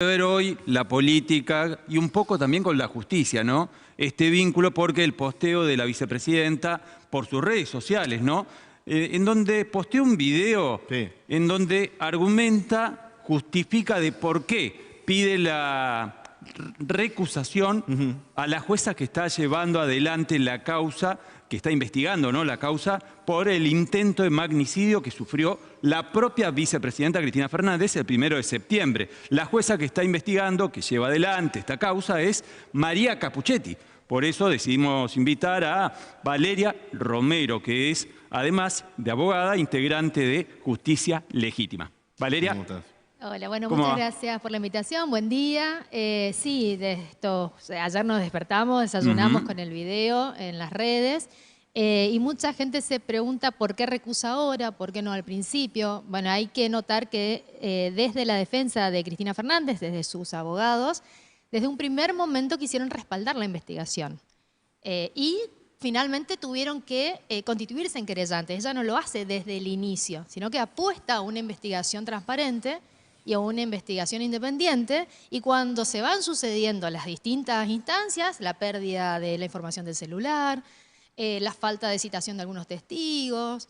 ver hoy la política y un poco también con la justicia, ¿no? Este vínculo porque el posteo de la vicepresidenta por sus redes sociales, ¿no? En donde posteó un video en donde argumenta, justifica de por qué pide la recusación a la jueza que está llevando adelante la causa, que está investigando, ¿no?, la causa por el intento de magnicidio que sufrió la propia vicepresidenta Cristina Fernández el 1 de septiembre. La jueza que está investigando, que lleva adelante esta causa, es María Capuchetti. Por eso decidimos invitar a Valeria Romero, que es, además de abogada, integrante de Justicia Legítima. Valeria. ¿Cómo estás? Hola, bueno, muchas gracias por la invitación, buen día. Sí, ayer nos despertamos, desayunamos con el video en las redes y mucha gente se pregunta por qué recusa ahora, por qué no al principio. Bueno, hay que notar que desde la defensa de Cristina Fernández, desde sus abogados, desde un primer momento quisieron respaldar la investigación y finalmente tuvieron que constituirse en querellantes. Ella no lo hace desde el inicio, sino que apuesta a una investigación transparente y a una investigación independiente, y cuando se van sucediendo las distintas instancias, la pérdida de la información del celular, la falta de citación de algunos testigos,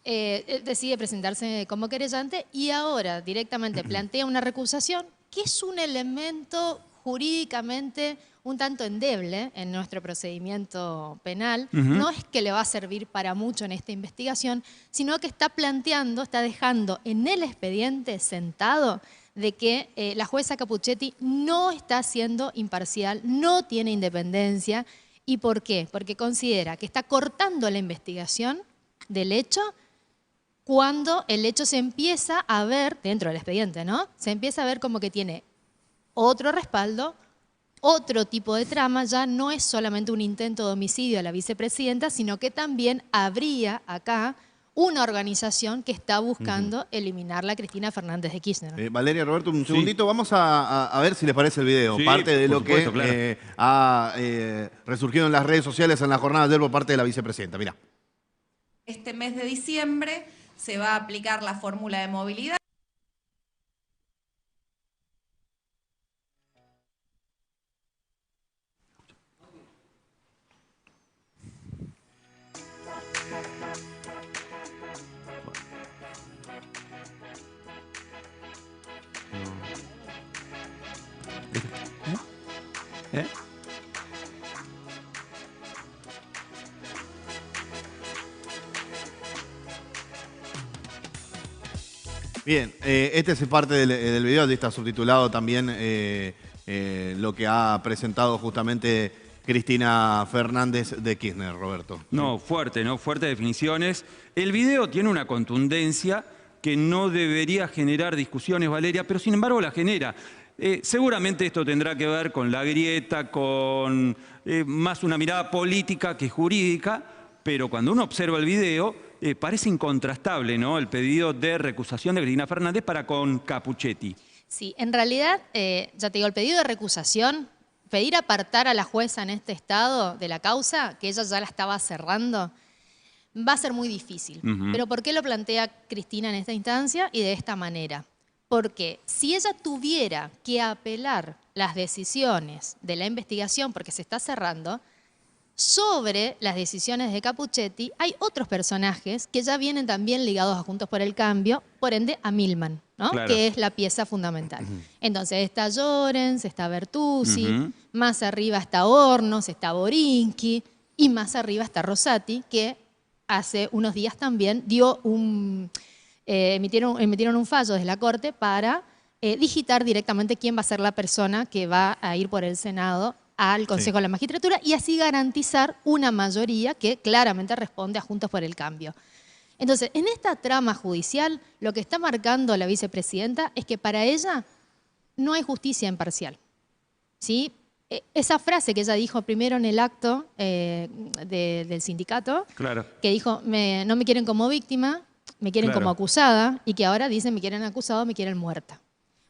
decide presentarse como querellante y ahora directamente plantea una recusación, que es un elemento jurídicamente un tanto endeble en nuestro procedimiento penal. No es que le va a servir para mucho en esta investigación, sino que está planteando, está dejando en el expediente sentado de que la jueza Capuchetti no está siendo imparcial, no tiene independencia. ¿Y por qué? Porque considera que está cortando la investigación del hecho cuando el hecho se empieza a ver, dentro del expediente, ¿no? Se empieza a ver como que tiene otro respaldo, otro tipo de trama, ya no es solamente un intento de homicidio a la vicepresidenta, sino que también habría acá una organización que está buscando eliminarla a Cristina Fernández de Kirchner. Valeria, Roberto, un segundito, vamos a ver si les parece el video. Sí, parte de lo supuesto, que ha resurgido en las redes sociales en la jornada de ayer por parte de la vicepresidenta. Mirá. Este mes de diciembre se va a aplicar la fórmula de movilidad. Bien, este es parte del video, está subtitulado también lo que ha presentado justamente Cristina Fernández de Kirchner, Roberto. No, fuerte, ¿no? Fuertes definiciones. El video tiene una contundencia que no debería generar discusiones, Valeria, pero sin embargo la genera. Seguramente esto tendrá que ver con la grieta, con más una mirada política que jurídica, pero cuando uno observa el video, parece incontrastable, ¿no?, el pedido de recusación de Cristina Fernández para con Capuchetti. Sí, en realidad, ya te digo, el pedido de recusación, pedir apartar a la jueza en este estado de la causa, que ella ya la estaba cerrando, va a ser muy difícil. Pero ¿por qué lo plantea Cristina en esta instancia y de esta manera? Porque si ella tuviera que apelar las decisiones de la investigación, porque se está cerrando, sobre las decisiones de Capuchetti, hay otros personajes que ya vienen también ligados a Juntos por el Cambio, por ende a Milman, ¿no? Claro. Que es la pieza fundamental. Entonces está Llorens, está Bertuzzi, más arriba está Hornos, está Borinqui, y más arriba está Rosati, que hace unos días también dio emitieron un fallo desde la Corte para digitar directamente quién va a ser la persona que va a ir por el Senado al Consejo de la Magistratura y así garantizar una mayoría que claramente responde a Juntos por el Cambio. Entonces, en esta trama judicial, lo que está marcando la vicepresidenta es que para ella no hay justicia imparcial, ¿sí? Esa frase que ella dijo primero en el acto del sindicato, que dijo, no me quieren como víctima, me quieren como acusada, y que ahora dicen me quieren acusado, me quieren muerta.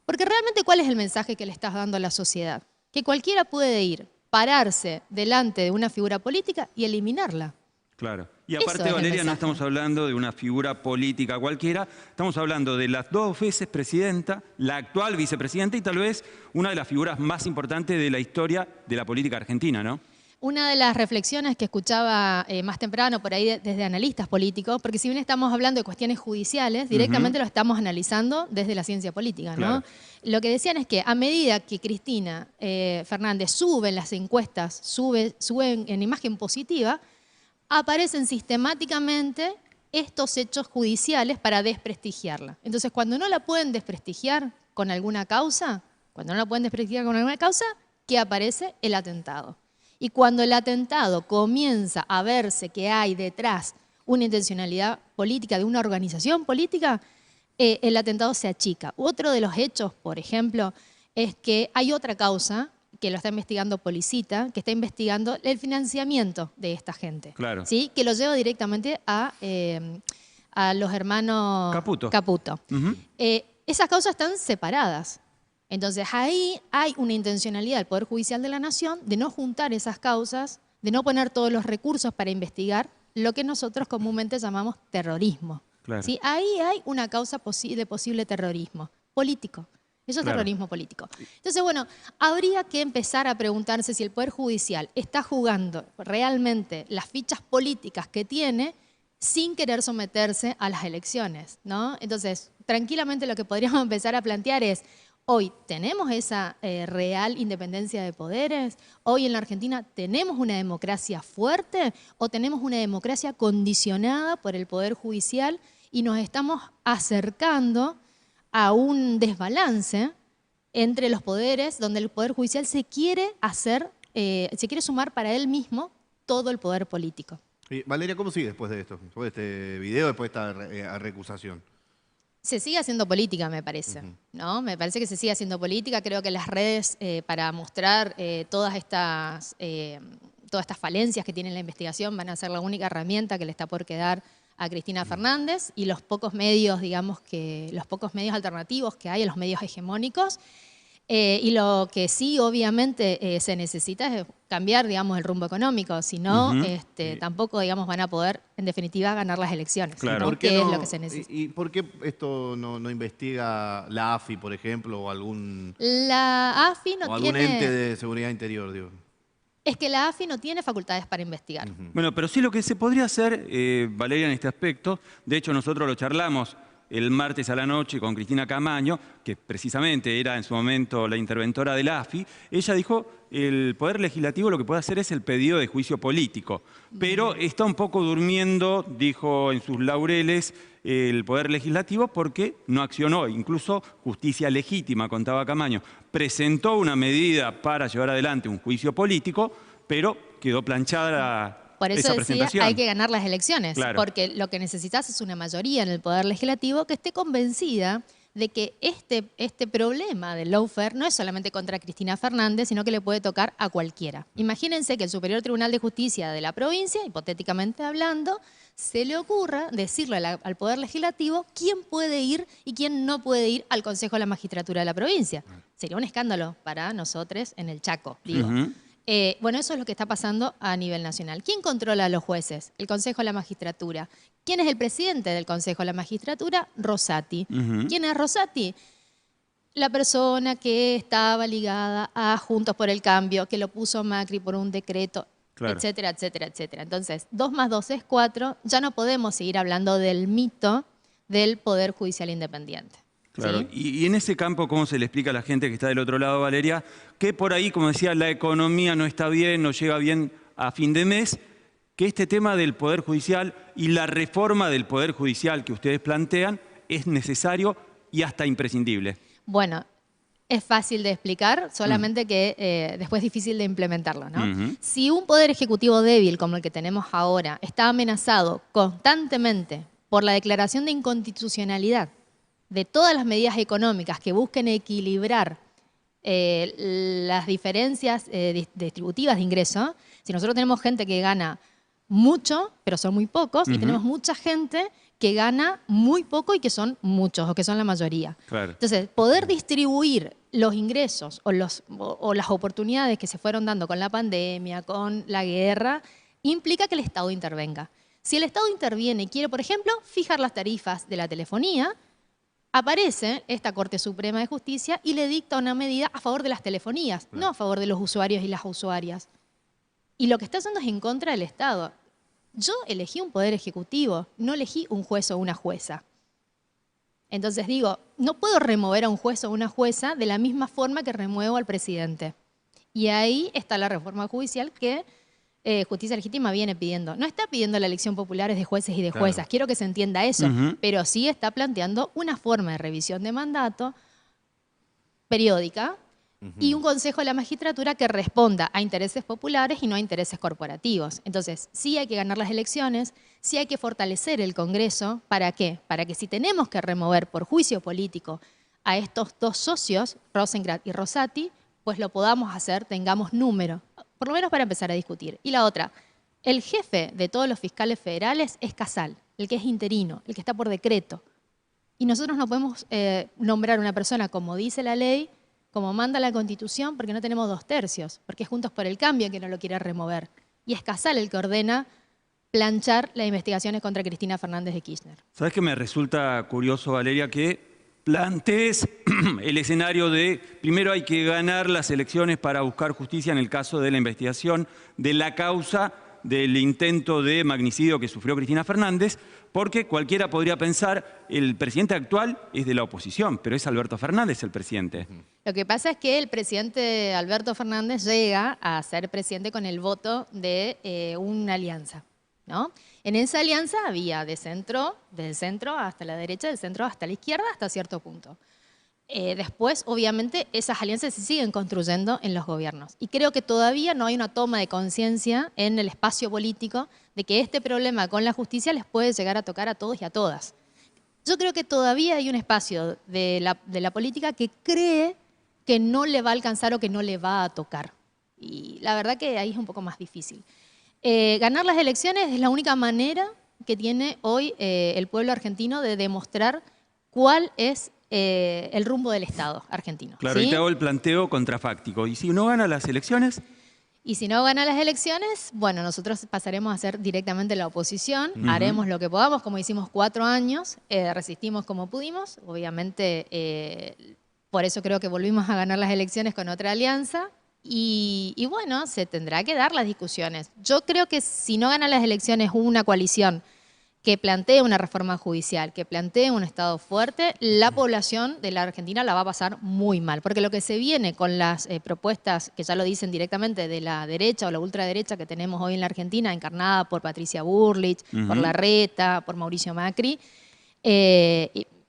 Porque realmente, ¿cuál es el mensaje que le estás dando a la sociedad? Que cualquiera puede ir, pararse delante de una figura política y eliminarla. Claro. Y Eso aparte, es el Valeria, no mensaje. estamos hablando de una figura política cualquiera, estamos hablando de las 2 veces presidenta, la actual vicepresidenta y tal vez una de las figuras más importantes de la historia de la política argentina, ¿no? Una de las reflexiones que escuchaba más temprano por ahí desde analistas políticos, porque si bien estamos hablando de cuestiones judiciales, directamente lo estamos analizando desde la ciencia política, ¿no? Claro. Lo que decían es que a medida que Cristina Fernández sube en las encuestas, sube en imagen positiva, aparecen sistemáticamente estos hechos judiciales para desprestigiarla. Entonces, cuando no la pueden desprestigiar con alguna causa, ¿qué aparece? El atentado. Y cuando el atentado comienza a verse que hay detrás una intencionalidad política de una organización política, el atentado se achica. Otro de los hechos, por ejemplo, es que hay otra causa que lo está investigando Policita, que está investigando el financiamiento de esta gente. Claro. ¿Sí? Que lo lleva directamente a los hermanos Caputo. Ujú. Esas causas están separadas. Entonces ahí hay una intencionalidad del Poder Judicial de la Nación de no juntar esas causas, de no poner todos los recursos para investigar lo que nosotros comúnmente llamamos terrorismo. Claro. ¿Sí? Ahí hay una causa de posible terrorismo político. Eso es Claro. terrorismo político. Entonces, bueno, habría que empezar a preguntarse si el Poder Judicial está jugando realmente las fichas políticas que tiene sin querer someterse a las elecciones, ¿no? Entonces, tranquilamente lo que podríamos empezar a plantear es, hoy tenemos esa real independencia de poderes, hoy en la Argentina tenemos una democracia fuerte o tenemos una democracia condicionada por el Poder Judicial y nos estamos acercando a un desbalance entre los poderes donde el Poder Judicial se quiere sumar para él mismo todo el poder político. Y, Valeria, ¿cómo sigue después de esto? Después de este video, después de esta recusación. Se sigue haciendo política, me parece, ¿no? Me parece que se sigue haciendo política. Creo que las redes, para mostrar todas estas falencias que tiene la investigación, van a ser la única herramienta que le está por quedar a Cristina Fernández y los pocos medios, los pocos medios alternativos que hay, los medios hegemónicos. Y lo que sí, obviamente, se necesita es cambiar, digamos, el rumbo económico. Si no, tampoco, digamos, van a poder, en definitiva, ganar las elecciones. Claro. ¿No? ¿Por qué ¿Qué no- es lo que se necesita? ¿Y por qué esto no investiga la AFI, por ejemplo, o algún La AFI no ente tiene... de seguridad interior, digo? Es que la AFI no tiene facultades para investigar. Bueno, pero sí lo que se podría hacer, Valeria, en este aspecto, de hecho nosotros lo charlamos el martes a la noche con Cristina Camaño, que precisamente era en su momento la interventora de la AFI, ella dijo, el Poder Legislativo lo que puede hacer es el pedido de juicio político, pero está un poco durmiendo, dijo en sus laureles, el Poder Legislativo porque no accionó, incluso Justicia Legítima, contaba Camaño, presentó una medida para llevar adelante un juicio político, pero quedó planchada Por eso esa decía, presentación. hay que ganar las elecciones, Claro. porque lo que necesitas es una mayoría en el Poder Legislativo que esté convencida de que este problema del lawfare no es solamente contra Cristina Fernández, sino que le puede tocar a cualquiera. Imagínense que el Superior Tribunal de Justicia de la provincia, hipotéticamente hablando, se le ocurra decirle al Poder Legislativo quién puede ir y quién no puede ir al Consejo de la Magistratura de la provincia. Sería un escándalo para nosotros en el Chaco, digo. Ujú. Bueno, eso es lo que está pasando a nivel nacional. ¿Quién controla a los jueces? El Consejo de la Magistratura. ¿Quién es el presidente del Consejo de la Magistratura? Rosati. ¿Quién es Rosati? La persona que estaba ligada a Juntos por el Cambio, que lo puso Macri por un decreto, Claro. etcétera, etcétera, etcétera. Entonces, 2 más 2 es 4. Ya no podemos seguir hablando del mito del Poder Judicial Independiente. Claro, ¿Sí? y en ese campo, ¿cómo se le explica a la gente que está del otro lado, Valeria? Que por ahí, como decía, la economía no está bien, no llega bien a fin de mes, que este tema del Poder Judicial y la reforma del Poder Judicial que ustedes plantean es necesario y hasta imprescindible. Bueno, es fácil de explicar, solamente que después es difícil de implementarlo, ¿no? Si un poder ejecutivo débil como el que tenemos ahora está amenazado constantemente por la declaración de inconstitucionalidad de todas las medidas económicas que busquen equilibrar las diferencias distributivas de ingreso, si nosotros tenemos gente que gana mucho, pero son muy pocos, y tenemos mucha gente que gana muy poco y que son muchos, o que son la mayoría. Claro. Entonces, poder distribuir los ingresos o las oportunidades que se fueron dando con la pandemia, con la guerra, implica que el Estado intervenga. Si el Estado interviene y quiere, por ejemplo, fijar las tarifas de la telefonía, aparece esta Corte Suprema de Justicia y le dicta una medida a favor de las telefonías, no a favor de los usuarios y las usuarias. Y lo que está haciendo es en contra del Estado. Yo elegí un poder ejecutivo, no elegí un juez o una jueza. Entonces digo, no puedo remover a un juez o una jueza de la misma forma que remuevo al presidente. Y ahí está la reforma judicial que Justicia Legítima viene pidiendo. No está pidiendo la elección popular de jueces y de juezas, quiero que se entienda eso, pero sí está planteando una forma de revisión de mandato periódica y un consejo de la magistratura que responda a intereses populares y no a intereses corporativos. Entonces, sí hay que ganar las elecciones, sí hay que fortalecer el Congreso. ¿Para qué? Para que si tenemos que remover por juicio político a estos dos socios, Rosenkrantz y Rosati, pues lo podamos hacer, tengamos número, por lo menos para empezar a discutir. Y la otra, el jefe de todos los fiscales federales es Casal, el que es interino, el que está por decreto. Y nosotros no podemos nombrar una persona como dice la ley, como manda la Constitución, porque no tenemos 2/3, porque es Juntos por el Cambio que no lo quiere remover. Y es Casal el que ordena planchar las investigaciones contra Cristina Fernández de Kirchner. ¿Sabes qué me resulta curioso, Valeria? Que plantees el escenario de, primero hay que ganar las elecciones para buscar justicia en el caso de la investigación de la causa del intento de magnicidio que sufrió Cristina Fernández, porque cualquiera podría pensar, el presidente actual es de la oposición, pero es Alberto Fernández el presidente. Lo que pasa es que el presidente Alberto Fernández llega a ser presidente con el voto de una alianza, ¿no? En esa alianza había del centro hasta la derecha, del centro hasta la izquierda, hasta cierto punto. Después, obviamente, esas alianzas se siguen construyendo en los gobiernos. Y creo que todavía no hay una toma de conciencia en el espacio político de que este problema con la justicia les puede llegar a tocar a todos y a todas. Yo creo que todavía hay un espacio de la política que cree que no le va a alcanzar o que no le va a tocar. Y la verdad que ahí es un poco más difícil. Ganar las elecciones es la única manera que tiene hoy el pueblo argentino de demostrar cuál es el rumbo del Estado argentino. Claro, ¿sí? y te hago el planteo contrafáctico. ¿Y si no gana las elecciones? Y si no gana las elecciones, bueno, nosotros pasaremos a ser directamente la oposición, haremos lo que podamos, como hicimos 4 años, resistimos como pudimos, obviamente por eso creo que volvimos a ganar las elecciones con otra alianza, y bueno, se tendrá que dar las discusiones. Yo creo que si no gana las elecciones una coalición que plantee una reforma judicial, que plantee un Estado fuerte, la población de la Argentina la va a pasar muy mal. Porque lo que se viene con las propuestas, que ya lo dicen directamente, de la derecha o la ultraderecha que tenemos hoy en la Argentina, encarnada por Patricia Bullrich, por Larreta, por Mauricio Macri,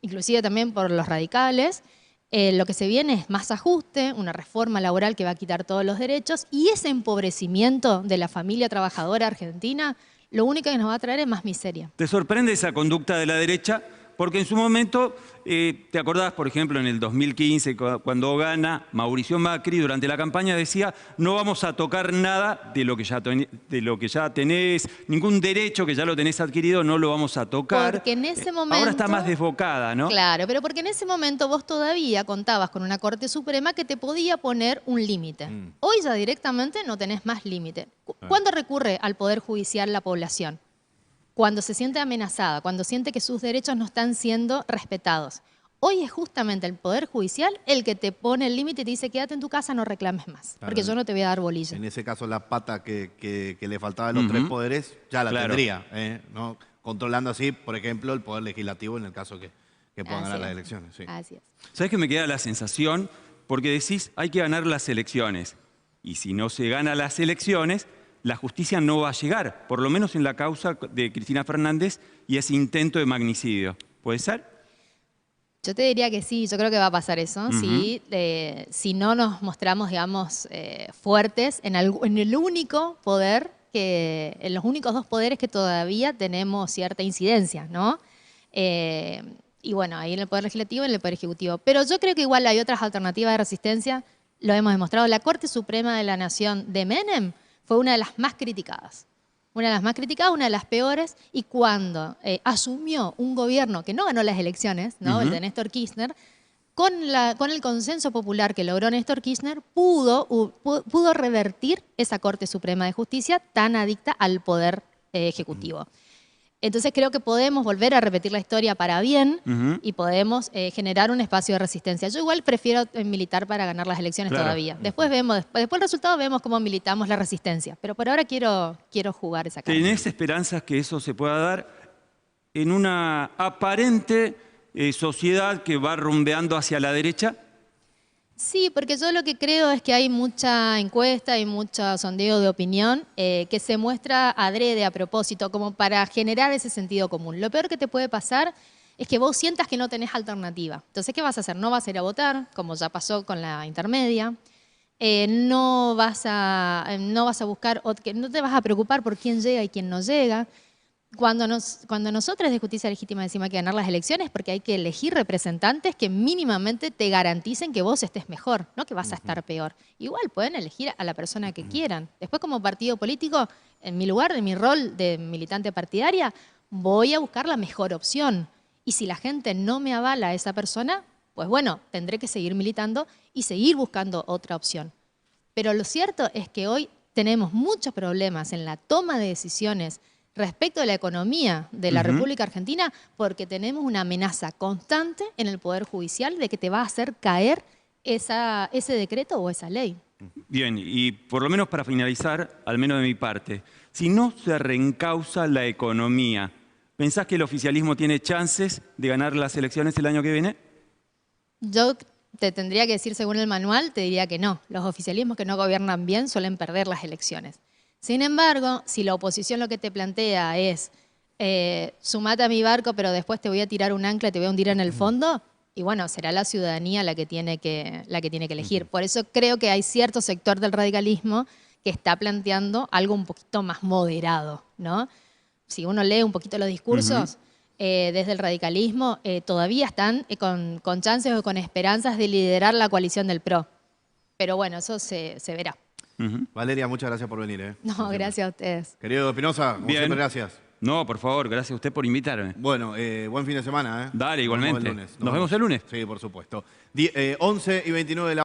inclusive también por los radicales, lo que se viene es más ajuste, una reforma laboral que va a quitar todos los derechos, y ese empobrecimiento de la familia trabajadora argentina lo único que nos va a traer es más miseria. ¿Te sorprende esa conducta de la derecha? Porque en su momento, ¿te acordás, por ejemplo, en el 2015, cuando gana Mauricio Macri, durante la campaña decía, no vamos a tocar nada de lo que ya tenés, ningún derecho que ya lo tenés adquirido, no lo vamos a tocar. Porque en ese momento... Ahora está más desbocada, ¿no? Claro, pero porque en ese momento vos todavía contabas con una Corte Suprema que te podía poner un límite. Hoy ya directamente no tenés más límite. ¿Cuándo recurre al Poder Judicial la población? Cuando se siente amenazada, cuando siente que sus derechos no están siendo respetados. Hoy es justamente el Poder Judicial el que te pone el límite y te dice quédate en tu casa, no reclames más, porque yo no te voy a dar bolilla. En ese caso la pata que le faltaba de los 3 poderes ya la tendría, ¿no? Controlando así, por ejemplo, el Poder Legislativo en el caso que puedan ganar las elecciones. Sí. Así es. ¿Sabes qué me queda la sensación? Porque decís, hay que ganar las elecciones. Y si no se gana las elecciones, la justicia no va a llegar, por lo menos en la causa de Cristina Fernández y ese intento de magnicidio. ¿Puede ser? Yo te diría que sí, yo creo que va a pasar eso, si no nos mostramos, digamos, fuertes en el único poder, en los únicos 2 poderes que todavía tenemos cierta incidencia, ¿no? Y bueno, ahí en el Poder Legislativo y en el Poder Ejecutivo. Pero yo creo que igual hay otras alternativas de resistencia, lo hemos demostrado. La Corte Suprema de la Nación de Menem fue una de las más criticadas. Una de las más criticadas, una de las peores, y cuando asumió un gobierno que no ganó las elecciones, ¿no? El de Néstor Kirchner, con el consenso popular que logró Néstor Kirchner, pudo revertir esa Corte Suprema de Justicia tan adicta al Poder Ejecutivo. Entonces creo que podemos volver a repetir la historia para bien y podemos generar un espacio de resistencia. Yo igual prefiero militar para ganar las elecciones todavía. Después vemos, después del resultado vemos cómo militamos la resistencia. Pero por ahora quiero jugar esa carta. ¿Tenés esperanzas que eso se pueda dar en una aparente sociedad que va rumbeando hacia la derecha? Sí, porque yo lo que creo es que hay mucha encuesta y mucho sondeo de opinión que se muestra adrede a propósito, como para generar ese sentido común. Lo peor que te puede pasar es que vos sientas que no tenés alternativa. Entonces, ¿qué vas a hacer? No vas a ir a votar, como ya pasó con la intermedia. No vas a buscar, no te vas a preocupar por quién llega y quién no llega. Cuando nosotros de Justicia Legítima decimos que hay que ganar las elecciones, porque hay que elegir representantes que mínimamente te garanticen que vos estés mejor, no que vas a estar peor. Igual pueden elegir a la persona que quieran. Después, como partido político, en mi lugar, en mi rol de militante partidaria, voy a buscar la mejor opción. Y si la gente no me avala a esa persona, pues bueno, tendré que seguir militando y seguir buscando otra opción. Pero lo cierto es que hoy tenemos muchos problemas en la toma de decisiones respecto de la economía de la República Argentina, porque tenemos una amenaza constante en el Poder Judicial de que te va a hacer caer ese decreto o esa ley. Bien, y por lo menos para finalizar, al menos de mi parte, si no se reencausa la economía, ¿pensás que el oficialismo tiene chances de ganar las elecciones el año que viene? Yo te tendría que decir, según el manual, te diría que no. Los oficialismos que no gobiernan bien suelen perder las elecciones. Sin embargo, si la oposición lo que te plantea es sumate a mi barco, pero después te voy a tirar un ancla y te voy a hundir en el fondo, y bueno, será la ciudadanía la que tiene que elegir. Por eso creo que hay cierto sector del radicalismo que está planteando algo un poquito más moderado, ¿no? Si uno lee un poquito los discursos, desde el radicalismo, todavía están con chances o con esperanzas de liderar la coalición del PRO. Pero bueno, eso se verá. Valeria, muchas gracias por venir. No, gracias a ustedes. Querido Espinosa, como siempre, gracias. No, por favor, gracias a usted por invitarme. Bueno, buen fin de semana. Dale, igualmente. Nos vemos el lunes. ¿Nos vemos el lunes? Sí, por supuesto. 11:29 de la